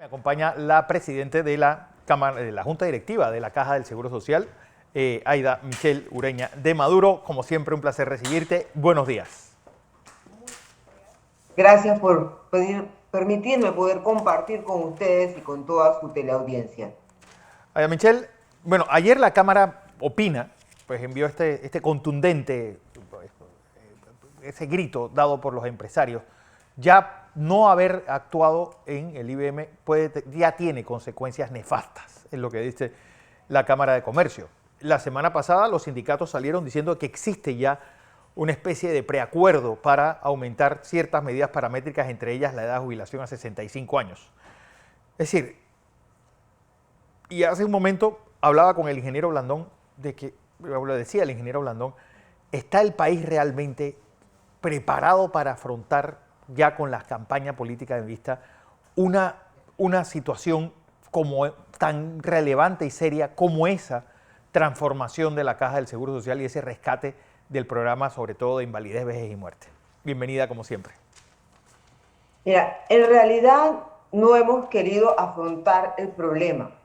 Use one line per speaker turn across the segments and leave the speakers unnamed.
Me acompaña la presidenta de la Cámara, de la Junta Directiva de la Caja del Seguro Social, Aida Michelle Ureña de Maduro. Como siempre, un placer recibirte. Buenos días.
Gracias por permitirme poder compartir con ustedes y con toda su teleaudiencia.
Aida Michelle, bueno, ayer la Cámara opina, pues envió este contundente, ese grito dado por los empresarios. Ya no haber actuado en el IBM ya tiene consecuencias nefastas, es lo que dice la Cámara de Comercio. La semana pasada los sindicatos salieron diciendo que existe ya una especie de preacuerdo para aumentar ciertas medidas paramétricas, entre ellas la edad de jubilación a 65 años. Es decir, y hace un momento hablaba con el ingeniero Blandón de que, lo decía el ingeniero Blandón, ¿está el país realmente preparado para afrontar ya con la campaña política en vista una situación como tan relevante y seria como esa transformación de la Caja del Seguro Social y ese rescate del programa, sobre todo de invalidez, vejez y muerte? Bienvenida como siempre.
Mira, en realidad no hemos querido afrontar el problema.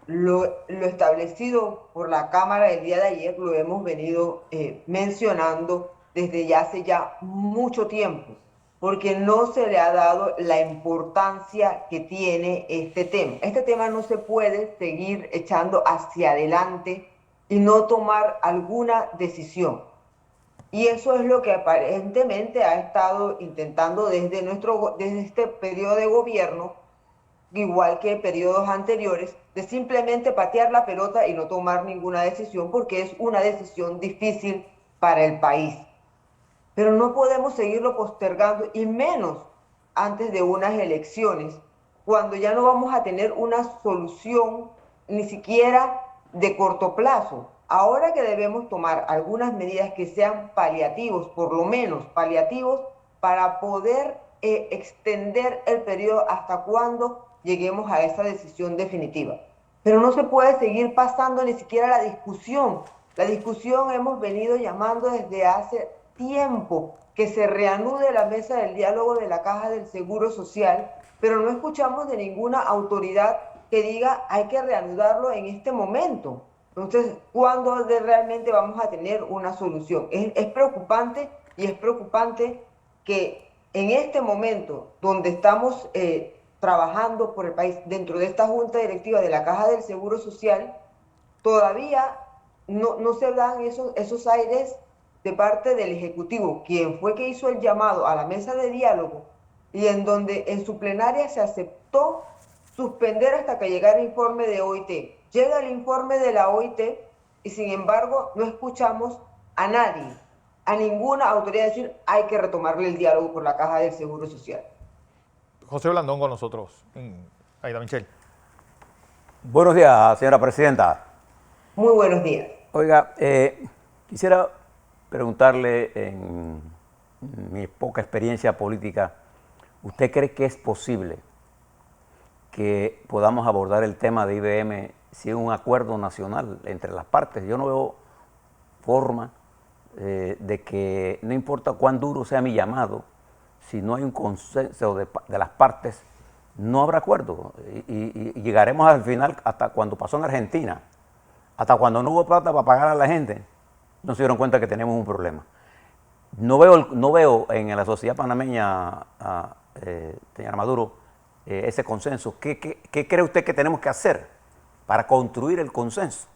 Lo establecido por la Cámara el día de ayer lo hemos venido mencionando desde ya hace ya mucho tiempo, porque no se le ha dado la importancia que tiene este tema. Este tema no se puede seguir echando hacia adelante y no tomar alguna decisión. Y eso es lo que aparentemente ha estado intentando desde este periodo de gobierno, igual que periodos anteriores, de simplemente patear la pelota y no tomar ninguna decisión porque es una decisión difícil para el país. Pero no podemos seguirlo postergando y menos antes de unas elecciones, cuando ya no vamos a tener una solución ni siquiera de corto plazo. Ahora que debemos tomar algunas medidas que sean paliativos, por lo menos paliativos, para poder extender el periodo hasta cuando lleguemos a esa decisión definitiva. Pero no se puede seguir pasando ni siquiera la discusión. La discusión hemos venido llamando desde hace tiempo que se reanude la mesa del diálogo de la Caja del Seguro Social, pero no escuchamos de ninguna autoridad que diga hay que reanudarlo en este momento. Entonces, ¿cuándo realmente vamos a tener una solución? Es preocupante y es preocupante que en este momento donde estamos trabajando por el país dentro de esta junta directiva de la Caja del Seguro Social, todavía no se dan esos aires de parte del Ejecutivo, quien fue que hizo el llamado a la mesa de diálogo y en donde en su plenaria se aceptó suspender hasta que llegara el informe de OIT. Llega el informe de la OIT y sin embargo no escuchamos a nadie, a ninguna autoridad decir hay que retomarle el diálogo por la Caja del Seguro Social.
José Blandón con nosotros, Aida Michelle.
Buenos días, señora presidenta.
Muy buenos días.
Oiga, quisiera preguntarle, en mi poca experiencia política, ¿usted cree que es posible que podamos abordar el tema de IBM sin un acuerdo nacional entre las partes? Yo no veo forma de que, no importa cuán duro sea mi llamado, si no hay un consenso de las partes, no habrá acuerdo y llegaremos al final hasta cuando pasó en Argentina, hasta cuando no hubo plata para pagar a la gente, no se dieron cuenta que tenemos un problema. No veo en la sociedad panameña, señora Maduro, ese consenso. ¿Qué cree usted que tenemos que hacer para construir el consenso?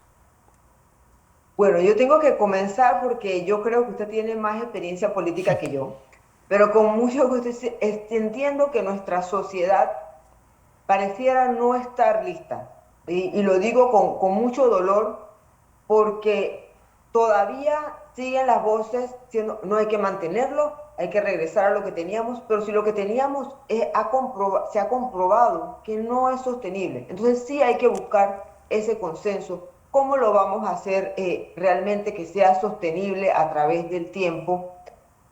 Bueno, yo tengo que comenzar porque yo creo que usted tiene más experiencia política que yo, pero con mucho gusto entiendo que nuestra sociedad pareciera no estar lista. Y lo digo con mucho dolor porque todavía siguen las voces diciendo no hay que mantenerlo, hay que regresar a lo que teníamos, pero si lo que teníamos se ha comprobado que no es sostenible, entonces sí hay que buscar ese consenso. ¿Cómo lo vamos a hacer realmente que sea sostenible a través del tiempo?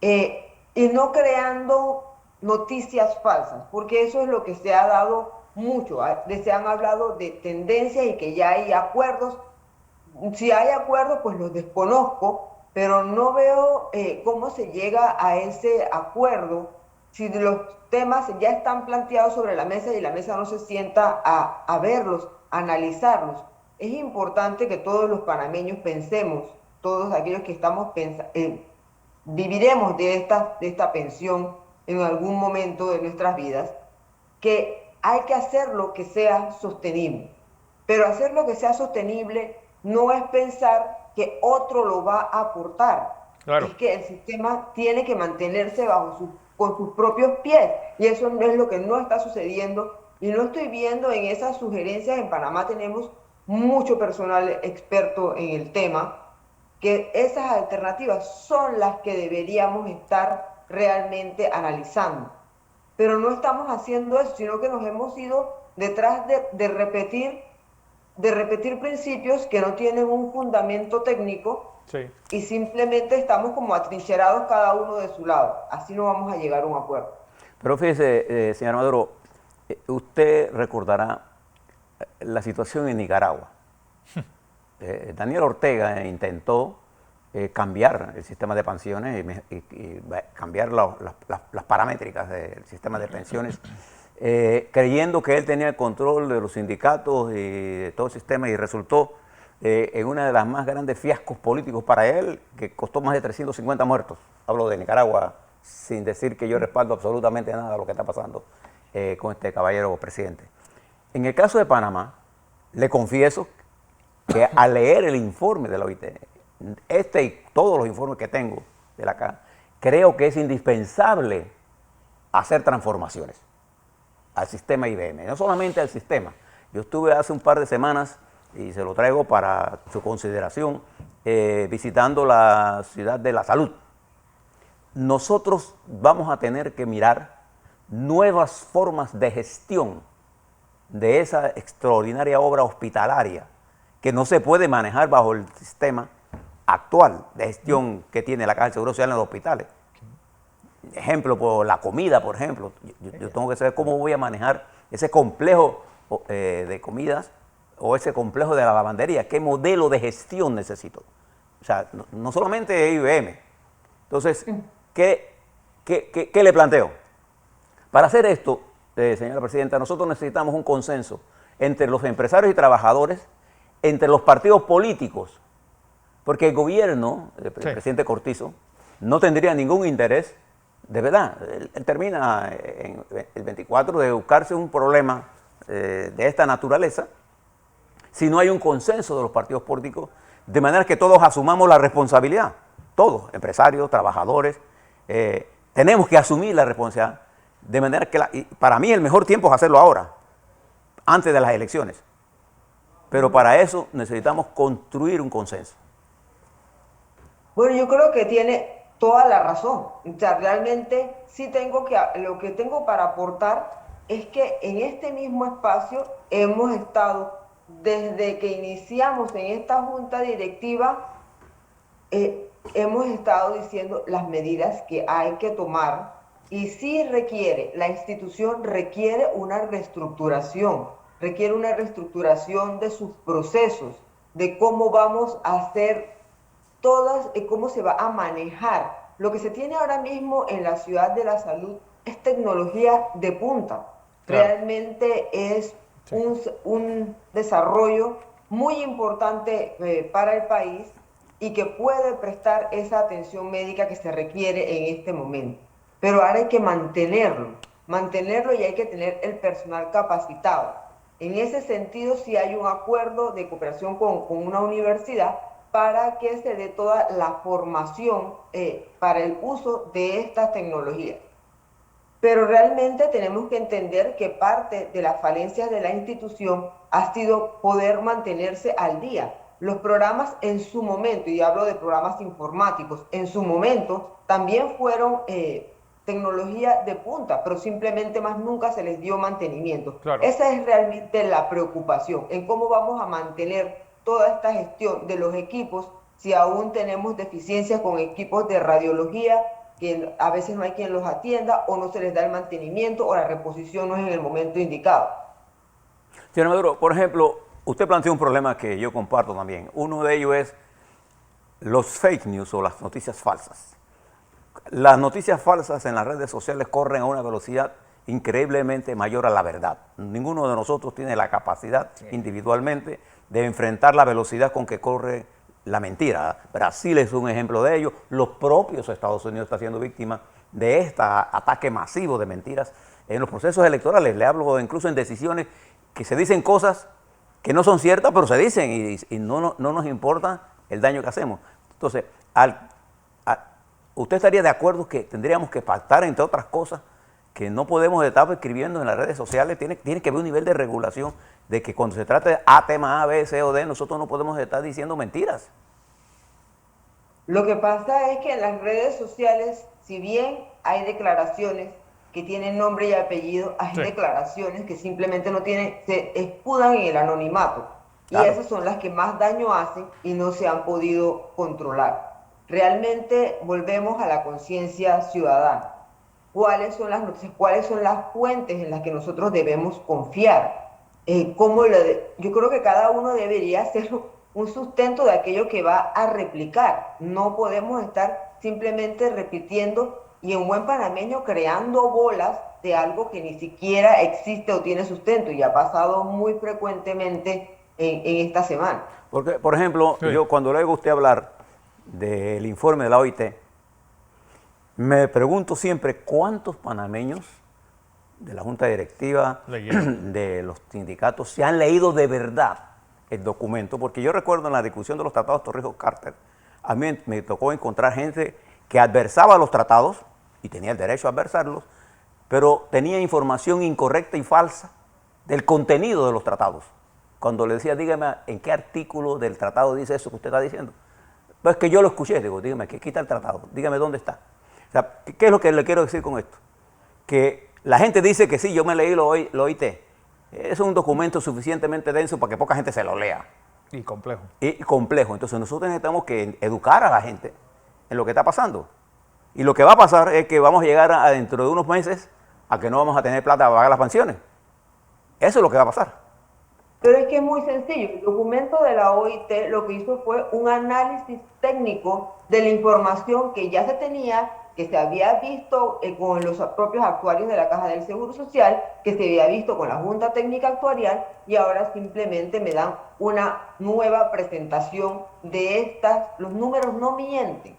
Y no creando noticias falsas, porque eso es lo que se ha dado mucho. Se han hablado de tendencias y que ya hay acuerdos. Si hay acuerdos, pues los desconozco, pero no veo cómo se llega a ese acuerdo si los temas ya están planteados sobre la mesa y la mesa no se sienta a verlos, a analizarlos, es importante que todos los panameños pensemos, todos aquellos que estamos viviremos de esta pensión en algún momento de nuestras vidas, que hay que hacerlo que sea sostenible. Pero hacerlo que sea sostenible no es pensar que otro lo va a aportar.
Claro.
Es que el sistema tiene que mantenerse con sus propios pies. Y eso no es lo que no está sucediendo. Y no estoy viendo en esas sugerencias. En Panamá tenemos mucho personal experto en el tema, que esas alternativas son las que deberíamos estar realmente analizando. Pero no estamos haciendo eso, sino que nos hemos ido detrás de repetir principios que no tienen un fundamento técnico,
Sí.
y simplemente estamos como atrincherados cada uno de su lado. Así no vamos a llegar a un acuerdo.
Pero fíjese, señor Maduro, usted recordará la situación en Nicaragua. Daniel Ortega intentó cambiar el sistema de pensiones y cambiar las paramétricas del sistema de pensiones, creyendo que él tenía el control de los sindicatos y de todo el sistema, y resultó en una de las más grandes fiascos políticos para él, que costó más de 350 muertos. Hablo de Nicaragua, sin decir que yo respaldo absolutamente nada de lo que está pasando con este caballero presidente. En el caso de Panamá, le confieso que al leer el informe de la OIT, este y todos los informes que tengo de la CA, creo que es indispensable hacer transformaciones al sistema IBM, no solamente al sistema. Yo estuve hace un par de semanas, y se lo traigo para su consideración, visitando la ciudad de la salud. Nosotros vamos a tener que mirar nuevas formas de gestión de esa extraordinaria obra hospitalaria que no se puede manejar bajo el sistema actual de gestión que tiene la Caja del Seguro Social en los hospitales. Ejemplo, por la comida, por ejemplo. Yo tengo que saber cómo voy a manejar ese complejo de comidas o ese complejo de la lavandería. ¿Qué modelo de gestión necesito? O sea, no solamente IBM. Entonces, ¿qué le planteo? Para hacer esto, señora presidenta, nosotros necesitamos un consenso entre los empresarios y trabajadores, entre los partidos políticos, porque el gobierno, el presidente Cortizo, no tendría ningún interés, de verdad. Él termina en el 24 de buscarse un problema de esta naturaleza si no hay un consenso de los partidos políticos, de manera que todos asumamos la responsabilidad. Todos, empresarios, trabajadores, tenemos que asumir la responsabilidad, de manera que para mí el mejor tiempo es hacerlo ahora, antes de las elecciones. Pero para eso necesitamos construir un consenso.
Bueno, yo creo que tiene toda la razón. O sea, realmente sí lo que tengo para aportar es que en este mismo espacio hemos estado, desde que iniciamos en esta junta directiva, hemos estado diciendo las medidas que hay que tomar, y sí la institución requiere una reestructuración de sus procesos, de cómo vamos a hacer cómo se va a manejar. Lo que se tiene ahora mismo en la ciudad de la salud es tecnología de punta. Claro. Realmente es un desarrollo muy importante para el país, y que puede prestar esa atención médica que se requiere en este momento. Pero ahora hay que mantenerlo, y hay que tener el personal capacitado. En ese sentido, sí hay un acuerdo de cooperación con una universidad para que se dé toda la formación para el uso de estas tecnologías. Pero realmente tenemos que entender que parte de las falencias de la institución ha sido poder mantenerse al día. Los programas en su momento, y hablo de programas informáticos, en su momento también fueron tecnología de punta, pero simplemente más nunca se les dio mantenimiento. Claro. Esa es realmente la preocupación, en cómo vamos a mantener toda esta gestión de los equipos si aún tenemos deficiencias con equipos de radiología, que a veces no hay quien los atienda, o no se les da el mantenimiento, o la reposición no es en el momento indicado.
Señor Maduro, por ejemplo, usted planteó un problema que yo comparto también. Uno de ellos es los fake news o las noticias falsas. Las noticias falsas en las redes sociales corren a una velocidad increíblemente mayor a la verdad. Ninguno de nosotros tiene la capacidad individualmente de enfrentar la velocidad con que corre la mentira. Brasil es un ejemplo de ello. Los propios Estados Unidos están siendo víctimas de este ataque masivo de mentiras en los procesos electorales. Le hablo incluso en decisiones que se dicen cosas que no son ciertas, pero se dicen y no nos importa el daño que hacemos. Entonces, ¿usted estaría de acuerdo que tendríamos que pactar, entre otras cosas, que no podemos estar escribiendo en las redes sociales? Tiene que haber un nivel de regulación de que cuando se trata de tema A, B, C o D, nosotros no podemos estar diciendo mentiras.
Lo que pasa es que en las redes sociales, si bien hay declaraciones que tienen nombre y apellido, hay declaraciones que simplemente no tienen, se escudan en el anonimato. Claro. Y esas son las que más daño hacen y no se han podido controlar. Realmente volvemos a la conciencia ciudadana. ¿Cuáles son las noticias? ¿Cuáles son las fuentes en las que nosotros debemos confiar? Yo creo que cada uno debería hacer un sustento de aquello que va a replicar. No podemos estar simplemente repitiendo y en buen panameño creando bolas de algo que ni siquiera existe o tiene sustento, y ha pasado muy frecuentemente en esta semana.
Porque, por ejemplo, yo cuando le oigo a usted hablar del informe de la OIT, me pregunto siempre cuántos panameños de la Junta Directiva, de los sindicatos, se han leído de verdad el documento, porque yo recuerdo en la discusión de los tratados Torrijos-Carter, a mí me tocó encontrar gente que adversaba los tratados, y tenía el derecho a adversarlos, pero tenía información incorrecta y falsa del contenido de los tratados. Cuando le decía, dígame, ¿en qué artículo del tratado dice eso que usted está diciendo? Pues que yo lo escuché, digo, dígame, ¿qué quita el tratado? Dígame dónde está. O sea, ¿qué es lo que le quiero decir con esto? Que la gente dice que sí, yo me leí lo OIT. Es un documento suficientemente denso para que poca gente se lo lea.
Y complejo.
Y complejo. Entonces nosotros necesitamos que educar a la gente en lo que está pasando. Y lo que va a pasar es que vamos a llegar dentro de unos meses a que no vamos a tener plata para pagar las pensiones. Eso es lo que va a pasar.
Pero es que es muy sencillo. El documento de la OIT lo que hizo fue un análisis técnico de la información que ya se tenía, que se había visto con los propios actuarios de la Caja del Seguro Social, que se había visto con la Junta Técnica Actuarial, y ahora simplemente me dan una nueva presentación de estas. Los números no mienten,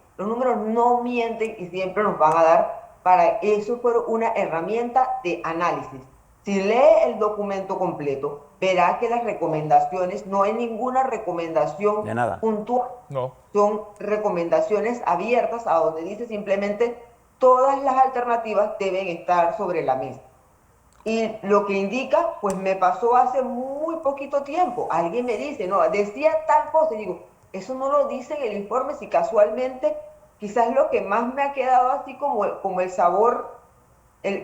y siempre nos van a dar, para eso fue una herramienta de análisis. Si lee el documento completo, verá que las recomendaciones, no hay ninguna recomendación puntual.
No.
Son recomendaciones abiertas a donde dice simplemente todas las alternativas deben estar sobre la mesa. Y lo que indica, pues me pasó hace muy poquito tiempo. Alguien me dice, no, decía tal cosa. Y digo, eso no lo dice en el informe, si casualmente, quizás lo que más me ha quedado así como el sabor,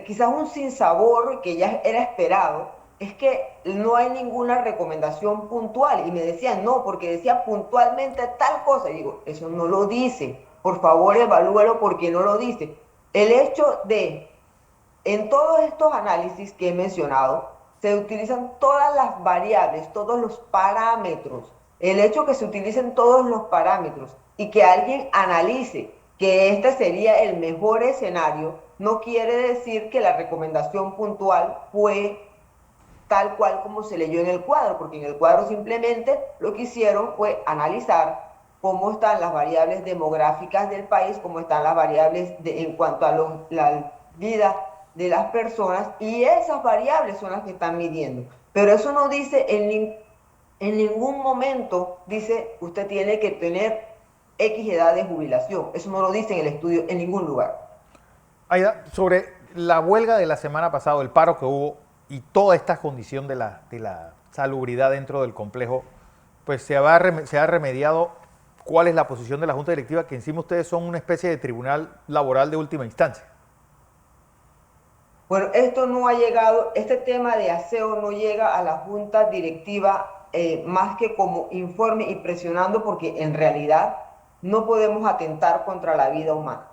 quizás un sinsabor que ya era esperado, es que no hay ninguna recomendación puntual. Y me decían, no, porque decía puntualmente tal cosa. Y digo, eso no lo dice. Por favor, evalúalo porque no lo dice. El hecho de, en todos estos análisis que he mencionado, se utilizan todas las variables, todos los parámetros. El hecho que se utilicen todos los parámetros y que alguien analice que este sería el mejor escenario, no quiere decir que la recomendación puntual fue tal cual como se leyó en el cuadro, porque en el cuadro simplemente lo que hicieron fue analizar cómo están las variables demográficas del país, cómo están las variables en cuanto a la vida de las personas, y esas variables son las que están midiendo. Pero eso no dice en ningún momento, dice, usted tiene que tener X edad de jubilación. Eso no lo dice en el estudio en ningún lugar.
Aida, sobre la huelga de la semana pasada, el paro que hubo y toda esta condición de la salubridad dentro del complejo, pues se ha remediado. ¿Cuál es la posición de la Junta Directiva? Que encima ustedes son una especie de tribunal laboral de última instancia.
Bueno, esto no ha llegado, este tema de aseo no llega a la Junta Directiva más que como informe y presionando, porque en realidad no podemos atentar contra la vida humana.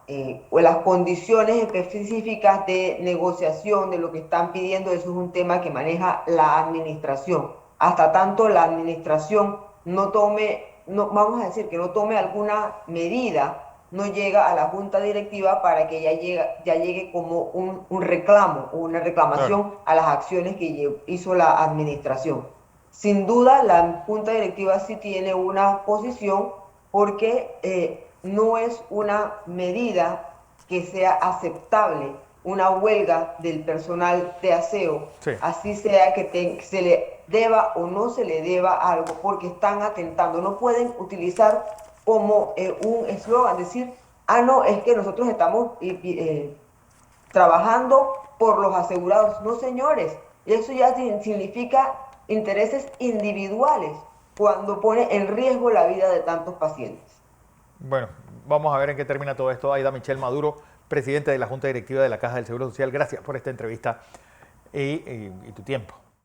O las condiciones específicas de negociación de lo que están pidiendo, eso es un tema que maneja la administración. Hasta tanto la administración no tome, no, vamos a decir, que no tome alguna medida no llega a la junta directiva para que ya llegue como un reclamo o una reclamación a las acciones que hizo la administración. Sin duda, la junta directiva sí tiene una posición porque no es una medida que sea aceptable, una huelga del personal de aseo,
Sí.
así sea que se le deba o no se le deba algo, porque están atentando. No pueden utilizar como un eslogan, decir, ah, no, es que nosotros estamos trabajando por los asegurados. No, señores, eso ya significa intereses individuales cuando pone en riesgo la vida de tantos pacientes.
Bueno, vamos a ver en qué termina todo esto. Aida Michel Maduro, presidente de la Junta Directiva de la Caja del Seguro Social, gracias por esta entrevista y tu tiempo.